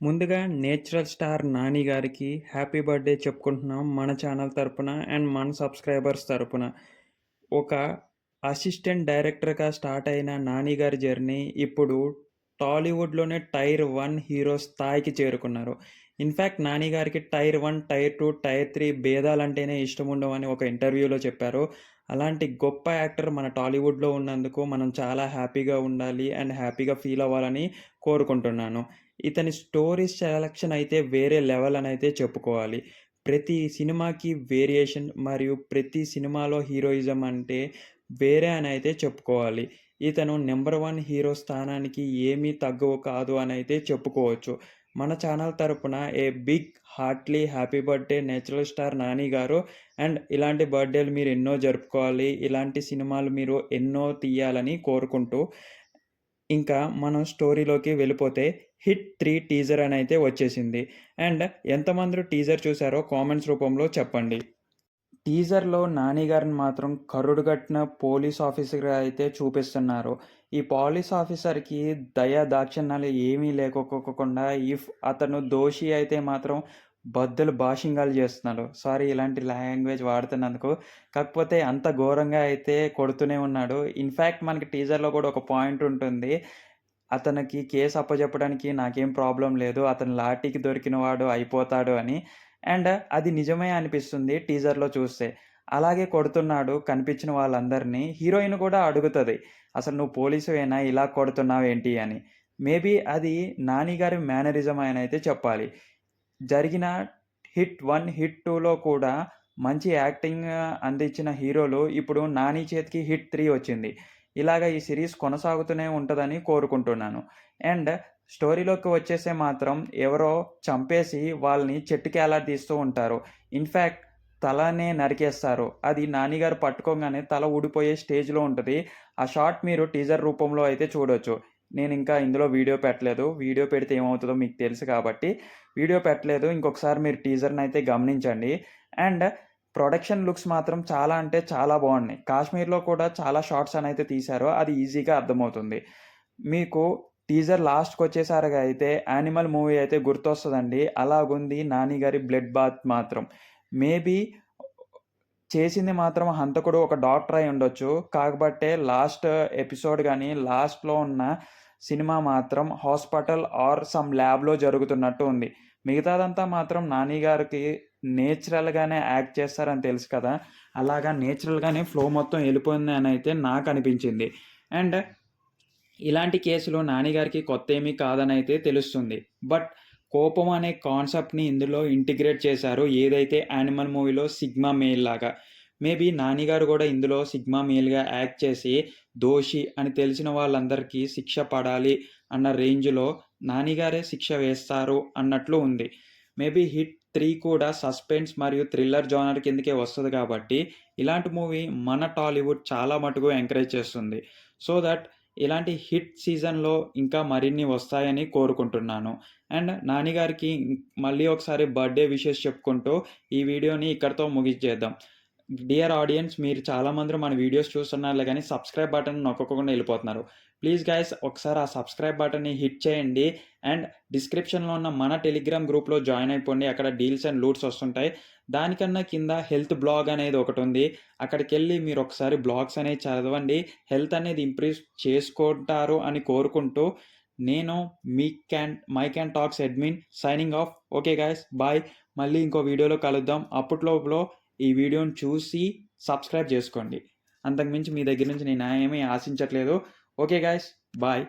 ముందుగా natural star Nani గారికి happy birthday చెప్పుకుంటున్నాం మన ఛానల్ తరపున అండ్ మన సబ్స్క్రైబర్స్ తరపున. ఒక అసిస్టెంట్ డైరెక్టర్‌గా స్టార్ట్ అయిన నాని గారి జర్నీ ఇప్పుడు టాలీవుడ్‌లోనే టైర్ 1 హీరో స్థాయికి చేరుకున్నారు. ఇన్‌ఫాక్ట్ నాని గారికి టైర్ 1, టైర్ 2, టైర్ 3 భేదాలంటేనే ఇష్టముండవని ఒక ఇంటర్వ్యూలో చెప్పారు. అలాంటి గొప్ప యాక్టర్ మన టాలీవుడ్‌లో ఉన్నందుకు మనం చాలా హ్యాపీగా ఉండాలి అండ్ హ్యాపీగా ఫీల్ అవ్వాలని కోరుకుంటున్నాను. ఇతని స్టోరీ సెలక్షన్ అయితే వేరే లెవెల్ అనైతే చెప్పుకోవాలి. ప్రతి సినిమాకి వేరియేషన్ మరియు ప్రతి సినిమాలో హీరోయిజం అంటే వేరే అనైతే చెప్పుకోవాలి. ఇతను నంబర్ 1 హీరో స్థానానికి ఏమీ తక్కువ కాదు అనైతే చెప్పుకోవచ్చు. మన ఛానల్ తరపున a big heartly happy birthday natural star Nani గారు. అండ్ ఇలాంటి బర్త్‌డేలు మీరు ఎన్నో జరుపుకోవాలి. ఇలాంటి సినిమాలు మీరు ఎన్నో తీయాలని కోరుకుంటూ ఇంకా మనం స్టోరీలోకి వెళ్ళిపోతే 'హిట్ 3' టీజర్ అనైతే వచ్చేసింది. అండ్ ఎంతమంది టీజర్ చూసారో కామెంట్స్ రూపంలో చెప్పండి. టీజర్‌లో 'నాని' గారిని మాత్రం కరుడుగట్టిన పోలీస్ ఆఫీసర్‌గా అయితే చూపిస్తున్నారు. ఈ పోలీస్ ఆఫీసర్‌కి దయ, దాక్షిణ్యాలు ఏమీ లేకోకోకుండా అతను దోషి అయితే మాత్రం బద్దలు బాషింగాలు చేస్తున్నాడు. సారీ ఇలాంటి లాంగ్వేజ్ వాడుతున్నందుకు. కాకపోతే అంత ఘోరంగా అయితే కొడుతూనే ఉన్నాడు. ఇన్‌ఫాక్ట్ మనకి టీజర్‌లో కూడా ఒక పాయింట్ ఉంటుంది. అతనికి కేస్ అప్పజెప్పడానికి నాకేం ప్రాబ్లమ్ లేదు. అతను లాఠీకి దొరికినవాడు అయిపోతాడు అని. అండ్ అది నిజమే అనిపిస్తుంది టీజర్‌లో చూస్తే. అలాగే కొడుతున్నాడు కనిపించిన వాళ్ళందరినీ. హీరోయిన్ కూడా అడుగుతది. "అసలు నువ్వు పోలీసువేనా? ఇలా కొడుతున్నావేంటి?" అని. మేబీ అది 'నాని' గారి మేనరిజం అనైతే చెప్పాలి. జరిగిన 'హిట్ 1', 'హిట్ 2'లో కూడా మంచి యాక్టింగ్ అందించిన హీరోలు ఇప్పుడు 'నాని' చేతికి 'హిట్ 3' వచ్చింది. ఇలాగ ఈ సీరీస్ కొనసాగుతూనే ఉంటదని కోరుకుంటున్నాను. అండ్ స్టోరీలోకి వచ్చేస్తే మాత్రం ఎవరో చంపేసి వాళ్ళని చెట్టుకి ఎలాడదీస్తూ ఉంటారు. ఇన్‌ఫాక్ట్ తలనే నరికేస్తారు. అది 'నాని' గారు పట్టుకోంగానే తల ఊడిపోయే స్టేజ్‌లో ఉంటది. ఆ షాట్ మీరు టీజర్ రూపంలో అయితే చూడొచ్చు. నేనింకా ఇందులో వీడియో పెట్టలేదు. వీడియో పెడితే ఏమవుతదో మీకు తెలుసు కాబట్టి వీడియో పెట్టలేదు. ఇంకొకసారి మీరు టీజర్‌నైతే గమనించండి. అండ్ ప్రొడక్షన్ లుక్స్ మాత్రం చాలా అంటే చాలా బాగున్నాయి. కాశ్మీర్‌లో కూడా చాలా షాట్స్ అనైతే తీశారు. అది ఈజీగా అర్థమవుతుంది. మీకు టీజర్ లాస్ట్‌కొచ్చేసరిగా అయితే 'యానిమల్' మూవీ అయితే గుర్తొస్తదండి. అలాగుంది 'నాని' గారి బ్లడ్ బాత్ మాత్రం. మేబీ చేసింది మాత్రం హంతకుడు ఒక డాక్టర్ అయి ఉండొచ్చు. కాకబట్టే లాస్ట్ ఎపిసోడ్ గాని, లాస్ట్‌లో ఉన్న సినిమా మాత్రం హాస్పిటల్ ఆర్ సమ్ ల్యాబ్‌లో జరుగుతున్నట్టు ఉంది. మిగతాదంతా మాత్రం 'నాని' గారికి నేచురల్‌గానే యాక్ట్ చేస్తారని తెలుసు కదా! అలాగా నేచురల్‌గానే ఫ్లో మొత్తం ఎళ్ళిపోయింది అనైతే నాకనిపించింది. అండ్ ఇలాంటి కేసులు 'నాని' గారికి కొత్తేమీ కాదనైతే తెలుస్తుంది. బట్ కోపం అనే కాన్సెప్ట్‌ని ఇందులో ఇంటిగ్రేట్ చేశారు. ఏదైతే 'యానిమల్' మూవీలో సిగ్మా మేల్ లాగా. మేబీ 'నాని' గారు గూడా ఇందులో సిగ్మా మేల్‌గా యాక్ట్ చేసి దోషి అని తెలిసిన వాళ్ళందరికీ శిక్ష పడాలి అన్న రేంజ్‌లో 'నాని' గారే శిక్ష వేస్తారు అన్నట్లు ఉంది. మేబీ 'హిట్ 3' కూడా సస్పెన్స్ మరియు థ్రిల్లర్ జోనర్ కిందకే వస్తది కాబట్టి ఇలాంటి మూవీ మన టాలీవుడ్ చాలా మటుకు ఎంకరేజ్ చేస్తుంది. సో దట్ ఇలాంటి హిట్ సీజన్‌లో ఇంకా మరిన్ని వస్తాయని కోరుకుంటున్నాను. అండ్ 'నాని' గారికి మళ్ళీ ఒకసారి బర్త్‌డే విషెస్ చెప్పుకుంటూ ఈ వీడియోని ఇక్కడితో ముగించేద్దాం. డియర్ ఆడియన్స్, మీరు చాలామంది మన వీడియోస్ చూస్తున్నారులే గానీ సబ్స్క్రైబ్ బటన్ నొక్కకుండా ఎళ్ళిపోతున్నారు. ప్లీజ్ గైస్ ఒకసారి ఆ సబ్స్క్రైబ్ బటన్‌ని హిట్ చేయండి. అండ్ డిస్క్రిప్షన్‌లో ఉన్న మన టెలిగ్రామ్ గ్రూప్‌లో జాయిన్ అయిపోండి. అక్కడ డీల్స్ అండ్ లూట్స్ వస్తుంటాయి. దానికన్నా కింద హెల్త్ బ్లాగ్ అనేది ఒకటుంది. అక్కడికెళ్ళి మీరు ఒకసారి బ్లాగ్స్ అనేవి చదవండి. హెల్త్ అనేది ఇంప్రూవ్ చేసుకుంటారు అని కోరుకుంటూ నేను mic and talks admin signing off. Okay guys bye. మళ్ళీ ఇంకో వీడియోలో కలుద్దాం. అప్పట్లోపల ఈ వీడియోని చూసి సబ్స్క్రైబ్ చేసుకోండి. అంతకు మించి మీ దగ్గర నుంచి నేను ఏమీ ఆశించట్లేదు. Okay guys bye.